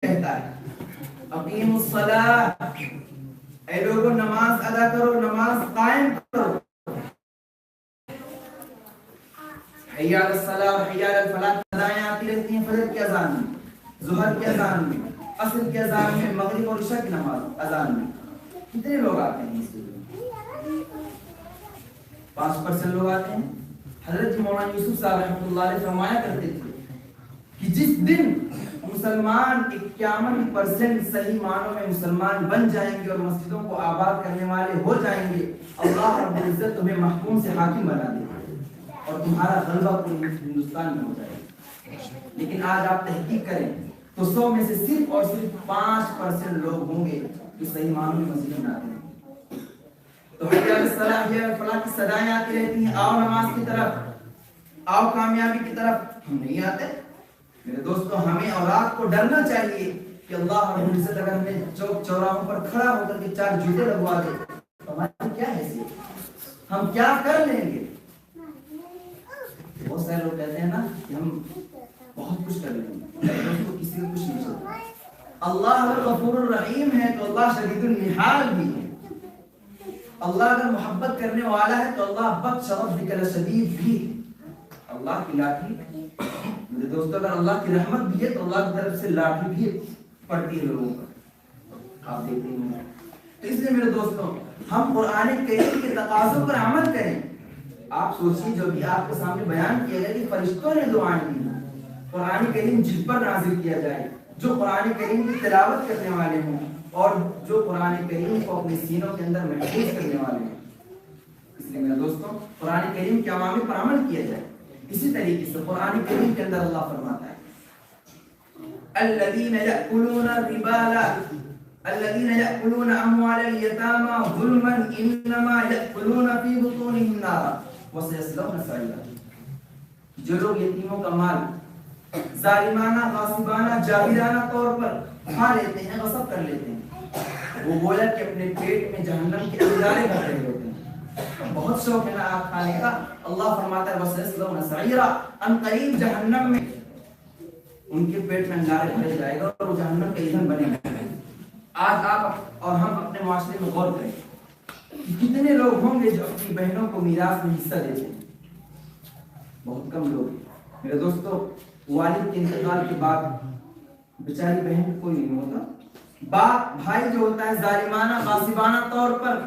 کہتا ہے اقیم الصلاۃ، اے لوگوں نماز ادا کرو، نماز قائم کرو، حی علی الصلاۃ حی علی الفلاح ندائیں آتی رہتی ہیں فجر کی اذان میں، ظہر کی اذان میں، عصر کی اذان میں، مغرب اور عشاء کی نماز اذان میں. کتنے لوگ آتے ہیں مسجد میں؟ 5% لوگ آتے ہیں. حضرت مولانا یوسف صاحب رحمۃ اللہ علیہ فرمایا کرتے تھے کہ جس دن مسلمان 51% صحیح معنوں میں مسلمان بن جائیں گے اور مسجدوں کو آباد کرنے والے ہو جائیں گے، اللہ رب العزت تمہیں محکوم سے حاکم بنا دے گا اور تمہارا غلبہ پورے ہندوستان میں ہو جائے گا. لیکن آج آپ تحقیق کریں تو 100 میں سے صرف اور صرف 5% لوگ ہوں گے جو صحیح معنوں میں مسجد میں آتے ہیں. تو حی علی الصلاۃ حی علی الفلاح کی صدائیں آتی رہتی ہیں، آؤ نماز کی طرف، آؤ کامیابی کی طرف. ہم نہیں آتے. میرے دوستو ہمیں اولاد کو ڈرنا چاہیے کہ اللہ رب العزت اگر ہمیں چوک چوراہوں پر کھڑا ہو کر کے 4 جوتے لگوا دے تو ہماری کیا حیثیت، ہم کیا کر لیں گے. بہت سارے لوگ کہتے ہیں نا کہ ہم بہت کچھ کر لیں گے، دوستو کسی کو کچھ نہیں چلتا. اللہ اگر غفور الرحیم ہے تو اللہ شدید المحال بھی ہے. اللہ اگر محبت کرنے والا ہے تو اللہ بخش ربک لشدید بھی. اللہ کی لاٹھی میرے دوستو اگر اللہ کی رحمت بھی ہے تو اللہ کی طرف سے لاٹھی بھی پڑتی ہے لوگوں پر، آپ دیکھتے ہیں. تو اس لیے میرے دوستو ہم قرآن کریم کے تقاضوں پر عمل کریں. آپ سوچیے جو بھی آپ کے سامنے بیان کیا گیا کہ فرشتوں نے دعائیں کی، قرآن کریم جس پر نازل کیا جائے، جو قرآن کریم کی تلاوت کرنے والے ہوں اور جو قرآن کریم کو اپنے سینوں کے اندر محفوظ کرنے والے ہیں. اس لیے میرے دوستوں قرآن کریم کے اوامر پر عمل کیا جائے. اسی طریقے سے قرآن کریم کے اندر اللہ فرماتا ہے الذین یأکلون الربا الذین یأکلون اموال الیتامی ظلما انما یأکلون فی بطونہم نارا وسیصلون سعیرا. جو لوگ یتیموں کا مال ظالمانہ، غاصبانہ، جاہلانہ طور پر کھا لیتے ہیں، غصب کر لیتے ہیں، وہ گویا کہ اپنے پیٹ میں جہنم کے انگارے بھر رہے ہوتے ہیں. بہت شوق ہے نا آپ کھانے کا. اللہ فرماتا ہے وَسَيَصْلَوْنَ سَعِيرًا، ان قریب جہنم میں ان کے پیٹ میں انگارے بھرے جائے گا اور وہ جہنم کا ایندھن بنے گا. آج آپ اور ہم اپنے معاشرے میں غور کریں کہ کتنے لوگ ہوں گے جو اپنی بہنوں کو میراث میں حصہ دیتے ہیں. بہت کم لوگ. میرے دوستو والد کے انتقال کے بعد بیچاری بہن کوئی نہیں ہوتا. باپ بھائی جو ہوتا ہے ظالمانہ غاصبانہ طور پر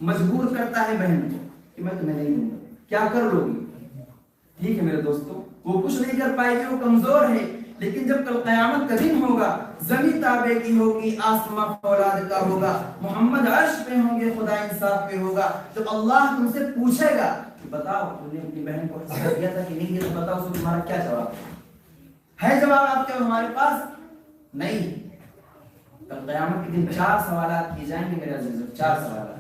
مجبور کرتا ہے بہن کو کہ میں تمہیں نہیں دوں گا، کیا کر لو گی. ٹھیک ہے میرے دوستو وہ کچھ نہیں کر پائے گی، وہ کمزور ہے. لیکن جب کل قیامت کا دن ہوگا، زمین تابع کی ہوگی، آسمان فولاد کا ہوگا، محمد عرش پہ ہوں گے، خدا انصاف پہ ہوگا. جب اللہ تم سے پوچھے گا کہ بتاؤ تم نے اپنی بہن کو حصہ دیا تھا کہ نہیں دیا، تو بتاؤ اس تمہارا کیا جواب ہے؟ جواب آپ کے ہمارے پاس نہیں. کل قیامت کے دن 4 سوالات کیے جائیں گے میرے عزیزو، 4 سوالات.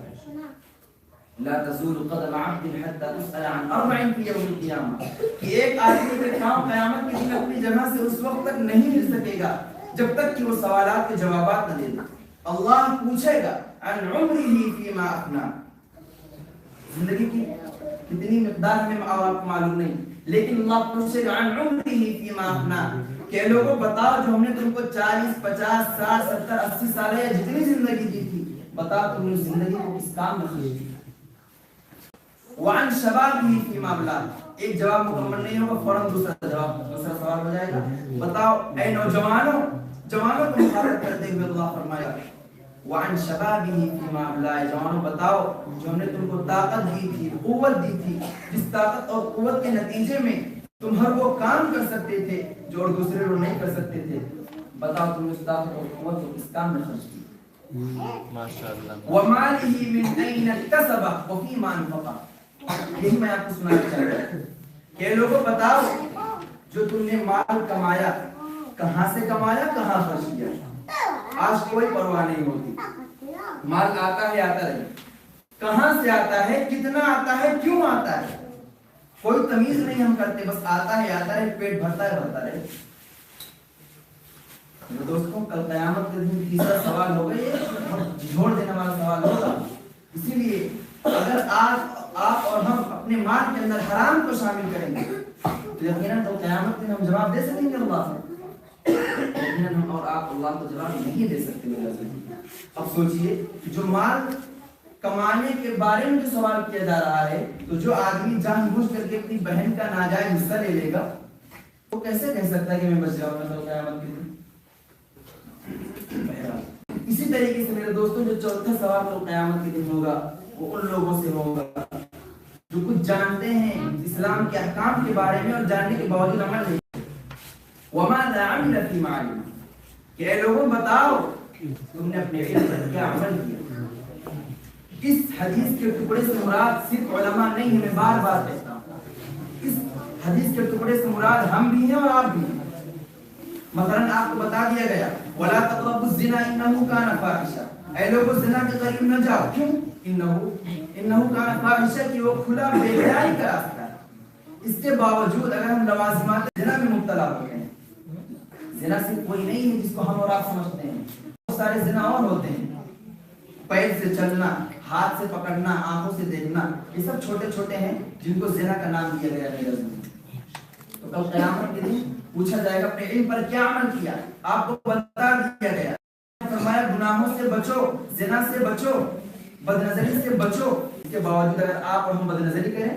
لا تزول قدم عبد حتى تسأل عن 4 في يوم القيامة. کہ ایک آدمی کے کام قیامت کے دن اپنی جگہ سے اس وقت تک نہیں مل سکے گا جب تک کہ وہ سوالات کے جوابات نہ دے دے. اللہ پوچھے گا عن عمره فيما افنى، زندگی کی کتنی مقدار ہمیں اور آپ کو معلوم نہیں، لیکن اللہ پوچھے گا عن عمره فيما افنى کہ لوگوں بتاؤ جو ہم نے تم کو 40 50 60 70 80 سال یا جتنی زندگی دی تھی، بتاؤ تم نے اس زندگی کو کس کام میں خرچ کیا. وعن شبابه فيما ابلغ. ایک جواب مکمل نہیں ہوگا فوراً دوسرا سوال ہو جائے گا. بتاؤ اے نوجوانوں، جوانوں کو مخاطب کرتے ہوئے اللہ فرمایا وعن شبابه فيما ابلغ. جوانوں بتاؤ جو ہم نے تم کو طاقت دی تھی، قوت دی تھی، جس طاقت اور قوت کے نتیجے میں تم ہر وہ کام کر سکتے تھے جو اور دوسرے لوگ نہیں کر سکتے تھے، بتاؤ تم نے اس طاقت اور قوت کو کس کام میں خرچ کی. ماشاءاللہ. وماله من اين اكتسب وفيما انفق. یہی میں آپ کو سنانا چاہتا ہوں کہ لوگوں بتاؤ جو تم نے مال کمایا کہاں سے کمایا، کہاں خرچ کیا. آج کوئی پرواہ نہیں ہوتی. مال آتا ہے آتا رہے، کہاں سے آتا ہے، کتنا آتا ہے، کیوں آتا ہے، کوئی تمیز نہیں ہم کرتے. بس آتا ہے آتا رہے، پیٹ بھرتا ہے بھرتا رہے. دوستوں کل قیامت کے دن تیسرا سوال ہوگا، یہ جھوڑ دینے والا سوال ہوگا. اسی لیے اگر آج آپ اور ہم اپنے مال کے اندر حرام کو شامل کریں گے تو یقیناً تو قیامت میں ہم جواب دے سکیں گے اللہ سے. یقیناً ہم اور آپ اللہ کو جواب نہیں دے سکتے میرے عزیز۔ اب سوچئے جو مال کمانے کے بارے میں جو سوال کیا جا رہا ہے، تو جو آدمی جان بوجھ کر کے اپنی بہن کا ناجائز حصہ لے لے گا وہ کیسے کہہ سکتا ہے کہ میں بچ جاؤں گا قیامت کے دن؟ اسی طریقے سے میرے دوستوں جو چوتھا سوال تو قیامت کے دن ہوگا وہ ان لوگوں سے ہوگا جو کچھ جانتے ہیں اسلام کے احکام کے بارے میں اور جاننے کے باوجود عمل نہیں کرتے۔ وَمَاذَا عَمِلَ فِيمَا عَلِمَ، کہ اے لوگوں بتاؤ تم نے اپنے علم پر کیا عمل کیا۔ اس حدیث کے ٹکڑے سے مراد صرف علماء نہیں ہے، میں بار بار کہتا ہوں اس حدیث کے ٹکڑے سے مراد ہم بھی ہیں اور آپ بھی ہیں۔ مثلا آپ کو بتا دیا گیا وَلَا تَقْرَبُوا الزِّنَا إِنَّهُ كَانَ فَاحِشًا، اے لوگوں زنا کے قریب نہ جاؤ، کیوں؟ انہو کان فاحشہ کی وہ کھلا بے حیائی کا راستہ ہے۔ اس کے باوجود اگر ہم لوازمات زنا میں مبتلا ہوتے ہیں، زنا صرف کوئی نہیں ہے جس کو ہم اور آپ سمجھتے ہیں، بہت سارے زنا اور ہوتے ہیں، پیر سے چلنا، ہاتھ سے پکڑنا، آنکھوں سے دیکھنا، یہ سب چھوٹے چھوٹے ہیں جن کو زنا کا نام دیا گیا ہے۔ تو کل قیامت کے دن پوچھا جائے گا اپنے علم پر کیا عمل کیا، آپ کو بتا دیا گیا، فرمایا گناہوں سے بچو، زنا سے بچو، بد نظری سے بچو۔ اس کے باوجود اگر آپ اور ہم بد نظری کریں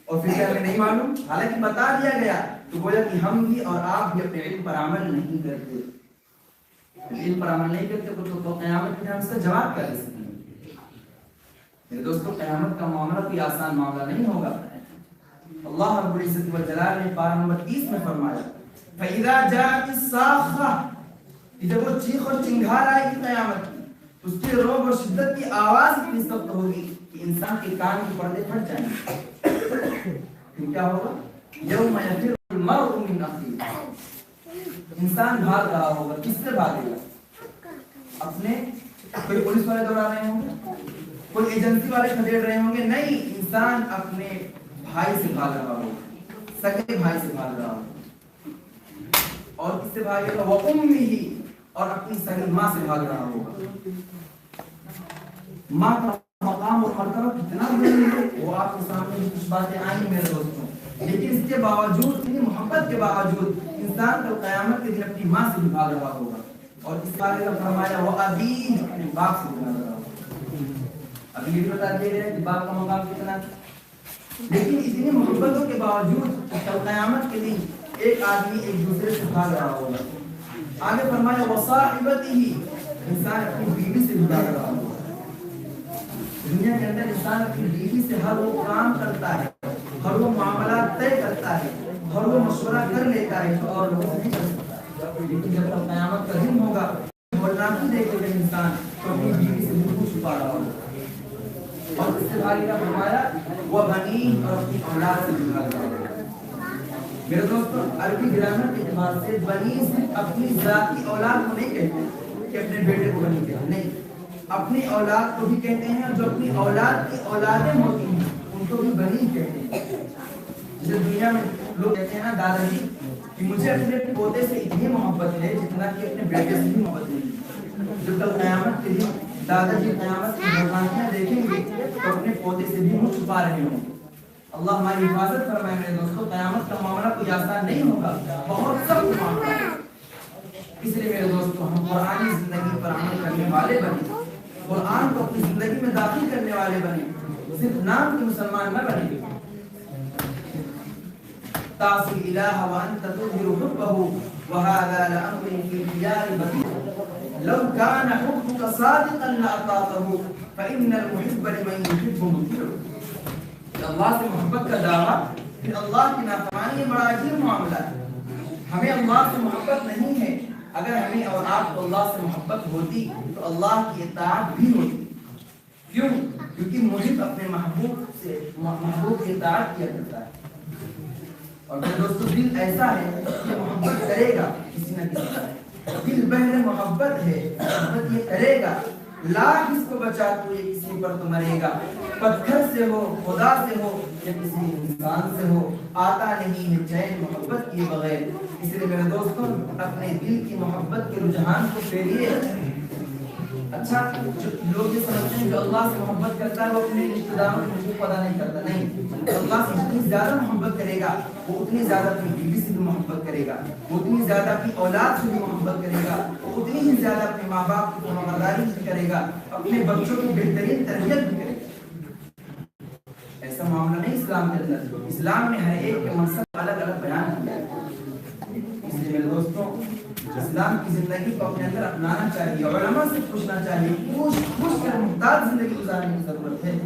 اور پھر ہمیں نہیں معلوم، حالانکہ بتا دیا گیا، تو گویا کہ ہم بھی اور آپ بھی اپنے علم پر عمل نہیں کرتے۔ علم پر عمل نہیں کرتے تو قیامت کے دن ہم اس کا جواب کیا دے سکتے ہیں؟ میرے دوستو قیامت کا معاملہ کوئی آسان معاملہ نہیں ہوگا۔ اللہ رب العزت والجلال نے پارہ نمبر 30 میں فرمایا فَإِذَا جَاءَتِ الصَّاخَّةُ، جب وہ چیخ اور چنگھار آئے گی قیامت کی، اس کے روب اور شدت کی آواز اتنی سخت ہوگی کہ انسان کے کان کے پردے پھٹ جائیں گے۔ پھر کیا ہوگا؟ یوم یفر المرء من اخیہ، انسان بھاگ رہا ہوگا، کس سے بھاگے گا؟ اپنے، کوئی پولیس والے دوڑا رہے ہوں گے، کوئی ایجنسی والے کھدیڑ رہے ہوں گے، نہیں، انسان اپنے بھائی سے بھاگ رہا ہوگا، سگے بھائی سے بھاگ رہا ہوگا۔ اور کس سے بھاگے گا؟ وَأُمِّهِ، اور اپنی سگی ماں سے بھاگ رہا ہوگا۔ ماں کا مقام اور مرتبہ کتنا بڑی ہے وہ آپ کے سامنے کچھ باتیں آئیں میرے دوستوں، لیکن اس کے باوجود، اتنی محبت کے باوجود انسان کو قیامت کے دن اپنی ماں سے بھی بھاگ رہا ہوگا۔ اور اس بارے میں فرمایا وَأَبِيهِ، اپنے باپ سے بھی بھاگ رہا ہوگا۔ اب یہ بھی بتا دیا گیا کہ باپ کا مقام کتنا ہے، لیکن اتنی محبتوں کے باوجود قیامت کے دن ایک آدمی ایک دوسرے سے بھاگ رہا ہوگا۔ آگے فرمایا وَصَاحِبَتِهِ، انسان اپنی بیوی سے بھی بھاگ رہا ہوگا۔ دنیا کے اندر انسان اپنی بیوی سے ہر وہ کام کرتا ہے، ہر وہ معاملات طے کرتا ہے، ہر وہ مشورہ کر لیتا ہے جو اور لوگوں نہیں کر سکتا، لیکن جب تک قیامت کا دن ہوگا بولنا بھی دیکھے گا انسان تو اپنی بیوی سے منہ چھپا رہا ہوگا۔ اور اس سے آگے کا فرمایا وَبَنِيهِ، اور اپنی اولاد سے بھی بھاگ رہا ہوگا۔ میرے دوستوں عربی گرامر کے اعتبار سے بنی صرف اپنی ذاتی اولاد کو نہیں کہتے کہ اپنے بیٹے کو بنی کہتے ہیں، نہیں، اپنی اولاد کو بھی کہتے ہیں، جو اپنی اولاد کی اولادیں ہوتی ہیں ان کو بھی بنی کہتے ہیں۔ جیسے دنیا میں لوگ کہتے ہیں نا دادا جی کہ مجھے اپنے پوتے سے اتنی محبت ہے جتنا کہ اپنے بیٹے سے بھی محبت نہیں۔ جب کل قیامت کے دن دادا جی قیامت کی بھگوانیاں دیکھیں گے تو اپنے پوتے سے بھی منہ چھپا رہے ہوں گے۔ اللہ ہماری حفاظت فرمائے میرے دوستوں، قیامت کا معاملہ کوئی آسان نہیں ہوگا، بہت سخت معاملہ ہے۔ اس لیے میرے دوستوں ہم قرآنی زندگی پر عمل کرنے والے بنے، قرآن کو اپنی زندگی میں داخل کرنے والے بنے، صرف نام کے مسلمان نہ بنے۔ تعصي الإله وأنت تظهر حبه وهذا لأمر في الخيار بديع لو كان حبك صادقا لأطاعته فإن المحب لمن يحب مطيع۔ اللہ سے محبت کا دعویٰ پھر اللہ کی نافرمانی، یہ بڑا عجیب معاملہ ہے۔ ہمیں اللہ سے محبت نہیں ہے، اگر ہمیں اور آپ کو اللہ سے محبت ہوتی تو اللہ کی اطاعت بھی ہوتی۔ کیوں؟ کیونکہ محب اپنے محبوب کی اطاعت کیا کرتا ہے۔ اور میرے دوستو دل ایسا ہے کہ محبت کرے گا کسی نہ کسی طرح، دل بہر محبت ہے، محبت یہ کرے گا، لاکھ اس کو بچا تو یہ کسی پر تو مرے گا، پتھر سے ہو، خدا سے ہو یا کسی انسان سے ہو، آتا نہیں ہے چین محبت کے بغیر۔ اس لیے میرے دوستوں اپنے دل کی محبت کے رجحان کو پھیریے، اچھا لوگ یہ سمجھتے ہیں جو اللہ سے محبت کرتا ہے وہ اپنے رشتہ داروں کے حقوق ادا نہیں کرتا. نہیں، اللہ سے جتنی زیادہ محبت کرے گا وہ اتنی زیادہ اپنی بیوی سے بھی محبت کرے گا، وہ اتنی زیادہ اپنی اولاد سے بھی محبت کرے گا، وہ اتنی ہی زیادہ اپنے ماں باپ کی فرمانبرداری بھی کرے گا، اپنے بچوں کی بہترین تربیت بھی کرے گا. ایسا معاملہ نہیں اسلام کے اندر. اسلام نے ہر ایک کے منصب الگ الگ بیان کیا ہے. اس لیے میرے دوستوں اسلام کی زندگی کو اپنے اندر اپنانا چاہیے، علماء سے پوچھنا چاہیے، پوچھ کر محتاط زندگی گزارنے کی ضرورت ہے.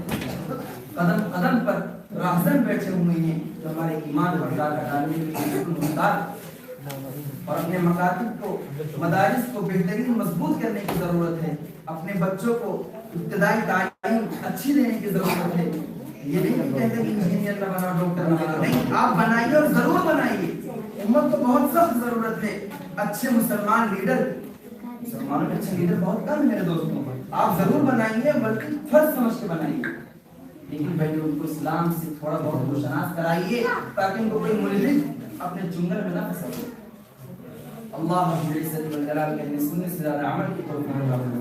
قدم قدم پر راہزن بیٹھے ہوئے ہیں جو ہمارے ایمان پر ڈاکہ ڈالنے کے لیے بالکل محتاط، اور اپنے مکاتب کو مدارس کو بہترین مضبوط کرنے کی ضرورت ہے. اپنے بچوں کو ابتدائی تعلیم اچھی دینے کی ضرورت ہے. یہ نہیں کہتے کہ انجینئر نہ بناؤ، ڈاکٹر نہ بناؤ، نہیں، آپ بنائیے اور ضرور بنائیے. امت کو بہت سخت ضرورت ہے اچھے مسلمان لیڈر. مسلمانوں میں اچھے لیڈر بہت کم ہیں میرے دوستوں. آپ ضرور بنائیے، بلکہ فرض سمجھ کے بنائیے، لیکن بھائی ان کو اسلام سے تھوڑا بہت روشناس کرائیے تاکہ ان کو کوئی ملحد اپنے چنگل میں نہ پھنسا. اللہ رب العزت والجلال کے سننے سے زیادہ عمل کی توفیق عطا فرمائے.